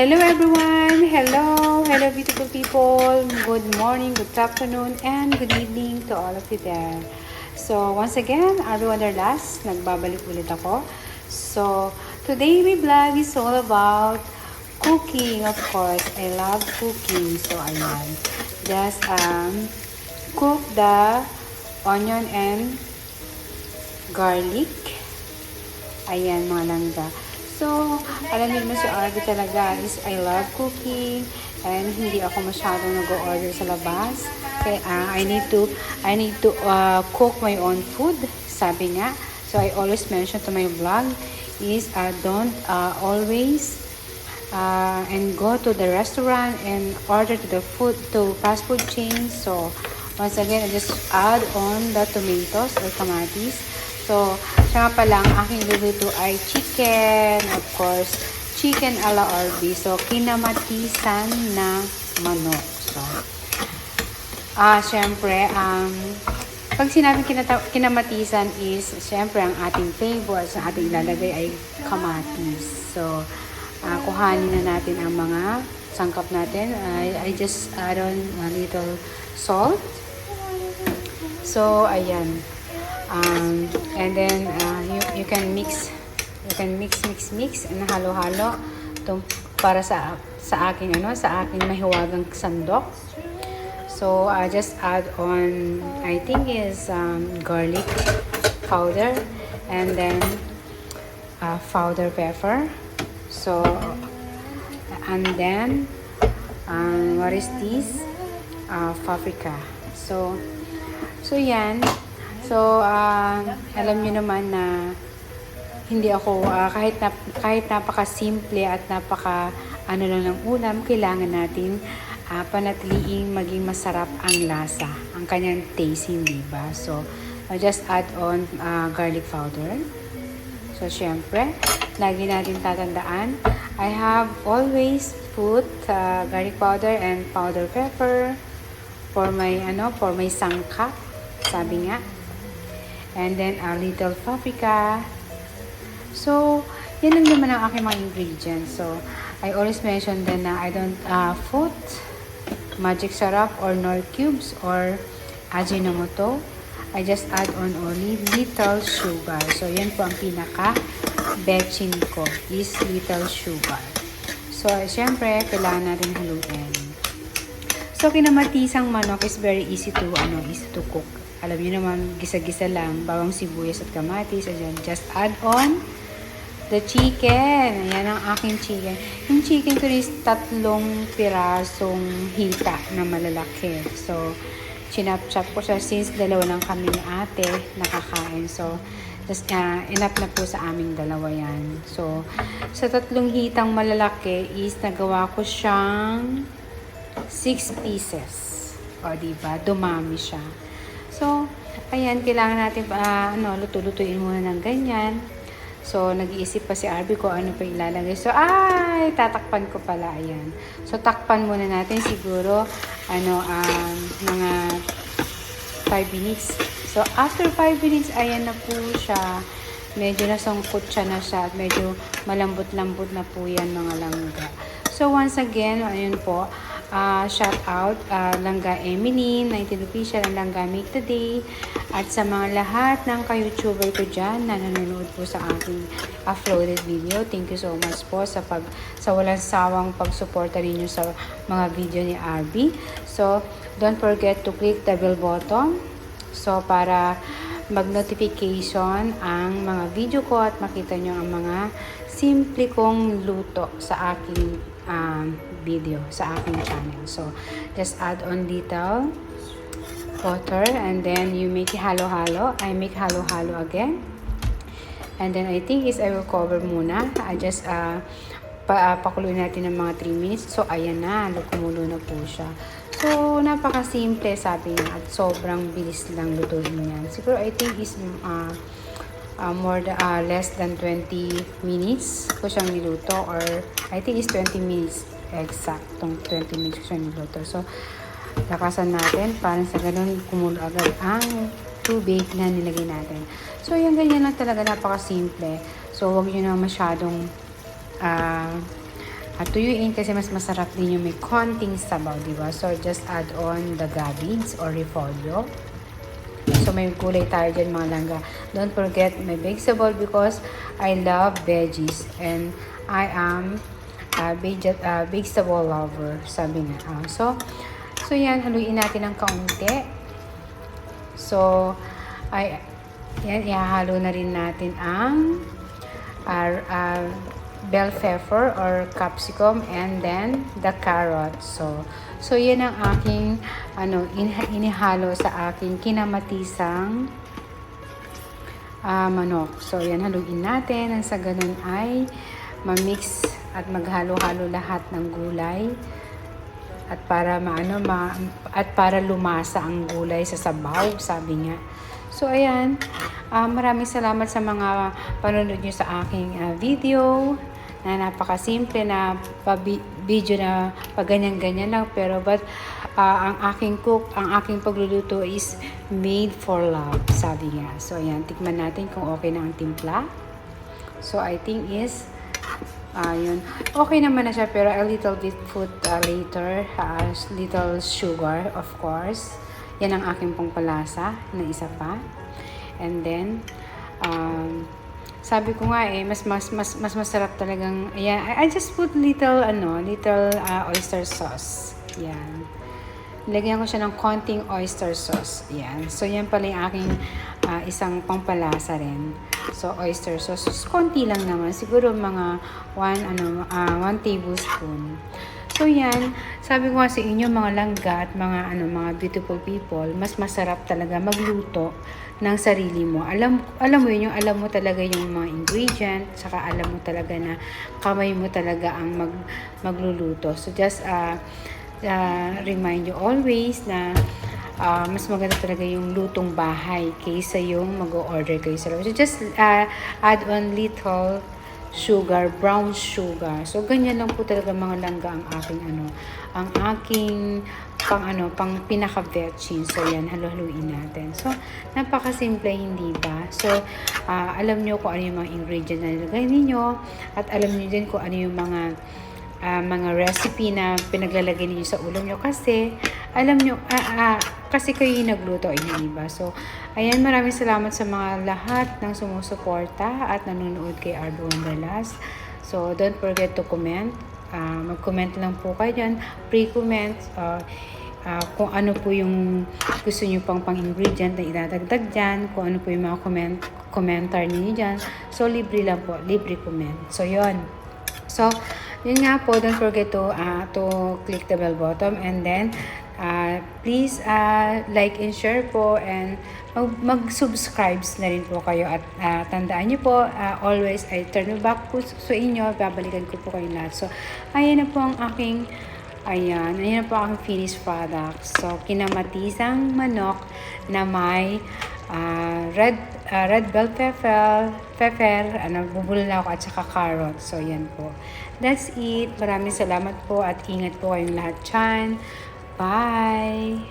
Hello everyone! Hello beautiful people! Good morning, good afternoon, and good evening to all of you there. So once again, Arby Wanderlust, nagbabalik ulit ako. So today my vlog is all about cooking, of course. I love cooking. So ayan, just cook the onion and garlic. Ayan mga langga. So, alam niyo naman si Arby talaga is I love cooking and hindi ako masyadong nag-order sa labas. Kaya I need to cook my own food, sabi nga. So, I always mention to my vlog is don't always and go to the restaurant and order to fast food chains. So, once again, I just add on the tomatoes or kamatis. So, siya nga pala, ang aking luluto ay chicken. Of course, chicken a la Arby. So, kinamatisan na manok. So, syempre, pag sinabing kinamatisan is, syempre, ang ating flavor sa ating ilalagay ay kamatis. So, kuhanin na natin ang mga sangkap natin. I just add on a little salt. So, ayan. And then you can mix and halo-halo para sa aking mahiwagang sandok. So I just add on, I think is garlic powder and then powder pepper. So and then what is this? Paprika. So yan. So, alam niyo naman na hindi ako, kahit napaka-simple at napaka-ano lang ng ulam, kailangan natin panatiliing maging masarap ang lasa, ang kanyang taste, hindi ba? So, I just add on garlic powder. So, syempre, lagi natin tatandaan, I have always put garlic powder and powder pepper for my sangkap, sabi nga. And then a little paprika. So, yan lang naman ang aking mga ingredients. So, I always mention then na I don't put magic syrup or nor cubes or ajinomoto. I just add on only little sugar. So, yan po ang pinaka-betchin ko is little sugar. So, syempre, kailangan natin haluin. So, kinamatisang manok is very easy to cook. Alam niyo naman, gisa-gisa lang, bawang sibuyas at kamatis. Ayan, just add on the chicken. Ayan ang aking chicken. Yung chicken ko is 3 pirasong hita na malalaki. So, chinap-chop ko siya since dalawa lang kami ni ate nakakain. So, just enough na po sa aming dalawa yan. So, sa 3 hitang malalaki is nagawa ko siyang 6 pieces. O, diba? Dumami siya. So, ayan, kailangan natin luto-lutuin muna ng ganyan. So, nag-iisip pa si Arby ko ano pa ilalagay. So, tatakpan ko pala, ayan. So, takpan muna natin siguro, mga 5 minutes. So, after 5 minutes, ayan na po siya. Medyo nasangkot siya na siya. Medyo malambot-lambot na po yan, mga langga. So, once again, ayun po, shout out Langga Emily, 19 official ang Langga Make Today, at sa mga lahat ng ka-YouTuber ko dyan na nanonood po sa aking uploaded video. Thank you so much po sa walang sawang pagsuporta ninyo sa mga video ni Arby. So, don't forget to click the bell button so para mag-notification ang mga video ko at makita nyo ang mga simple kong luto sa aking video sa aking channel. So, just add on little water and then you make halo-halo. I make halo-halo again. And then I think I will cover muna. I just pakuluin natin ng mga 3 minutes. So, ayan na. Kumulo na po siya. So, napaka-simple sabi niya at sobrang bilis lang lutuin yan. Siguro I think is less than 20 minutes ko siyang niluto, or I think is 20 minutes exactong 20 minutes ko siyang niluto. So, lakasan natin para sa ganun kumulo agad ang tubig na nilagay natin. So, yung ganyan lang talaga, napaka-simple. So, huwag nyo na masyadong tuyuin kasi mas masarap din yung may konting sabaw, di ba? So, just add on the cabbage or repolyo. So, may gulay tayo dyan mga langga. Don't forget my vegetable because I love veggies and I am a vegetable lover, sabi nga. So, yan, haluin natin ng kaunti. So, yan, ihahalo na rin natin ang bell pepper or capsicum and then the carrot. So yan ang aking inihalo sa aking kinamatisang manok. So yan, haluin natin nang sa ganun ay ma-mix at maghalo-halo lahat ng gulay at para lumasa ang gulay sa sabaw, sabi nga. So ayan, maraming salamat sa mga panonood nyo sa aking video na napakasimple na video na ganyan-ganyan lang, pero ang aking pagluluto is made for love, sabi nga. So ayan, tikman natin kung okay na ang timpla. So I think is yun, okay naman na siya, pero a little bit put later, little sugar of course. Yan ang aking pangpalasa na isa pa. And then sabi ko nga mas masarap talagang, ayan, I just put little oyster sauce. Yan. Lagyan ko siya ng konting oyster sauce. Yan. So yan pala yung aking isang pangpalasa rin. So oyster sauce, konti lang naman, siguro mga 1 tablespoon. So yan, sabi ko nga sa inyo mga langga at mga beautiful people, mas masarap talaga magluto ng sarili mo. Alam mo yun, alam mo talaga yung mga ingredient, saka alam mo talaga na kamay mo talaga ang magluluto. So just remind you always na mas maganda talaga yung lutong bahay kaysa yung mag-order kayo sa labas. So just add on little sugar, brown sugar. So ganyan lang po talaga mga langga ang aking pang pinaka-veggie. So yan, halo-haluin natin. So napakasimple, hindi ba? So alam nyo kung ano yung mga ingredient na nilagay ninyo at alam nyo din kung ano yung mga recipe na pinaglalagay niyo sa ulam nyo kasi alam nyo, kasi kayo yung nagluto, hindi ba? So, ayan, maraming salamat sa mga lahat ng sumusuporta at nanonood kay Ardo Wanderlust. So, don't forget to comment. Mag-comment lang po kayo dyan. Pre-comment kung ano po yung gusto nyo pang-ingredient na idadagdag dyan, kung ano po yung mga komentar niyo dyan. So, libre lang po. Libre comment. So, yun. So, yun nga po, don't forget to click the bell button and then please like and share po and mag-subscribes na rin po kayo at tandaan nyo po, always I turn back po sa inyo, babalikan ko po kayo lahat. So, ayan na po ang aking finished product. So, kinamatisang manok na may red bell pepper, bubulol ako at saka carrot. So, yan po. That's it. Maraming salamat po at ingat po kayong lahat dyan. Bye!